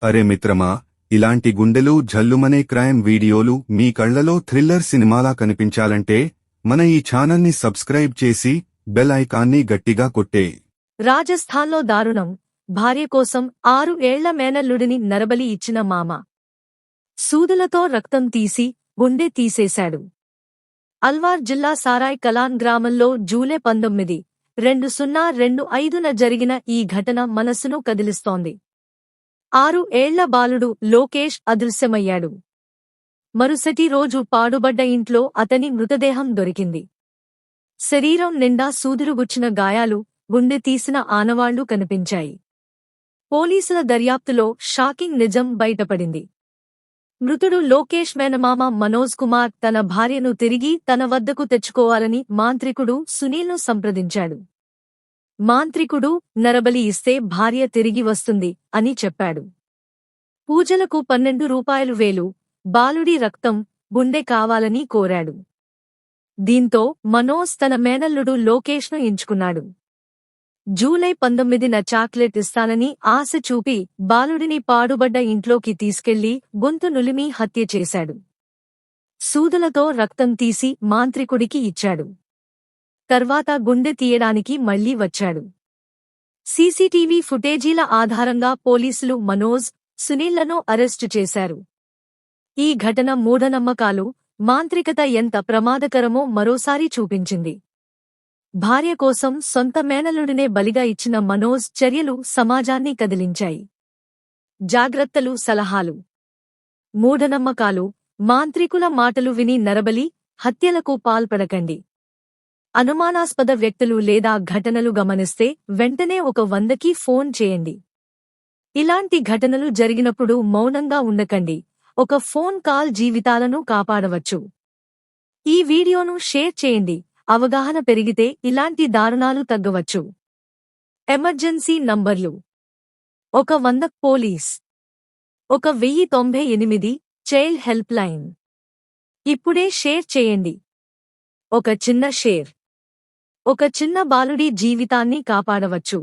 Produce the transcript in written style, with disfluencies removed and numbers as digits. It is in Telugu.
అరే మిత్రమా, ఇలాంటి గుండెలు జల్లుమనే క్రైమ్ వీడియోలు మీ కళ్లలో థ్రిల్లర్ సినిమాలా కనిపించాలంటే మన ఈ ఛానల్ని సబ్స్క్రైబ్ చేసి బెల్ ఐకాన్ని గట్టిగా కొట్టే. రాజస్థాన్లో దారుణం. భార్య కోసం 6 ఏళ్ల మేనల్లుడిని నరబలి ఇచ్చిన మామ సూదులతో రక్తం తీసి గుండె తీసేశాడు. అల్వార్ జిల్లా సారాయ్ కలాన్ గ్రామంలో జూలై 19, 2025న జరిగిన ఈ ఘటన మనసును కదిలిస్తోంది. 6 ఏళ్ల బాలుడు లోకేష్ అదృశ్యమయ్యాడు. మరుసటి రోజు పాడుబడ్డ ఇంట్లో అతని మృతదేహం దొరికింది. శరీరం నిండా సూదులుగుచ్చిన గాయాలు, గుండె తీసిన ఆనవాళ్లు కనిపించాయి. పోలీసుల దర్యాప్తులో షాకింగ్ నిజం బయటపడింది. మృతుడు లోకేష్ మేనమామ మనోజ్ కుమార్ తన భార్యను తిరిగి తన వద్దకు తెచ్చుకోవాలని మాంత్రికుడు సునీల్ను సంప్రదించాడు. మాంత్రికుడు నరబలి ఇస్తే భార్య తిరిగి వస్తుంది అని చెప్పాడు. పూజలకు 12 రూపాయలు, బాలుడి రక్తం, గుండె కావాలని కోరాడు. దీంతో మనోజ్ తన మేనల్లుడు లోకేష్ను ఎంచుకున్నాడు. జూలై 19న చాక్లెట్ ఇస్తానని ఆశ చూపి బాలుడిని పాడుబడ్డ ఇంట్లోకి తీసుకెళ్లి గొంతు నులిమి హత్య చేశాడు. సూదులతో రక్తం తీసి మాంత్రికుడికి ఇచ్చాడు. తర్వాత గుండె తీయడానికి మళ్లీ వచ్చాడు. సీసీటీవీ ఫుటేజీల ఆధారంగా పోలీసులు మనోజ్, సునీల్లను అరెస్టు చేశారు. ఈ ఘటన మూఢనమ్మకాలు, మాంత్రికత ఎంత ప్రమాదకరమో మరోసారి చూపించింది. భార్య కోసం సొంత మేనల్లుడినే బలిగా ఇచ్చిన మనోజ్ చర్యలు సమాజాన్ని కదిలించాయి. జాగ్రత్తలు, సలహాలు. మూఢనమ్మకాలు, మాంత్రికుల మాటలు విని నరబలి, హత్యలకు పాల్పడకండి. అనుమానాస్పద వ్యక్తులు లేదా ఘటనలు గమనిస్తే వెంటనే 100కి ఫోన్ చేయండి. ఇలాంటి ఘటనలు జరిగినప్పుడు మౌనంగా ఉండకండి. ఒక ఫోన్ కాల్ జీవితాలను కాపాడవచ్చు. ఈ వీడియోను షేర్ చేయండి. అవగాహన పెరిగితే ఇలాంటి దారుణాలు తగ్గవచ్చు. ఎమర్జెన్సీ నంబర్లు: 100 పోలీస్, 1098 చైల్డ్ హెల్ప్ లైన్. ఇప్పుడే షేర్ చేయండి. ఒక చిన్న షేర్ ఒక చిన్న బాలుడి జీవితాన్ని కాపాడవచ్చు.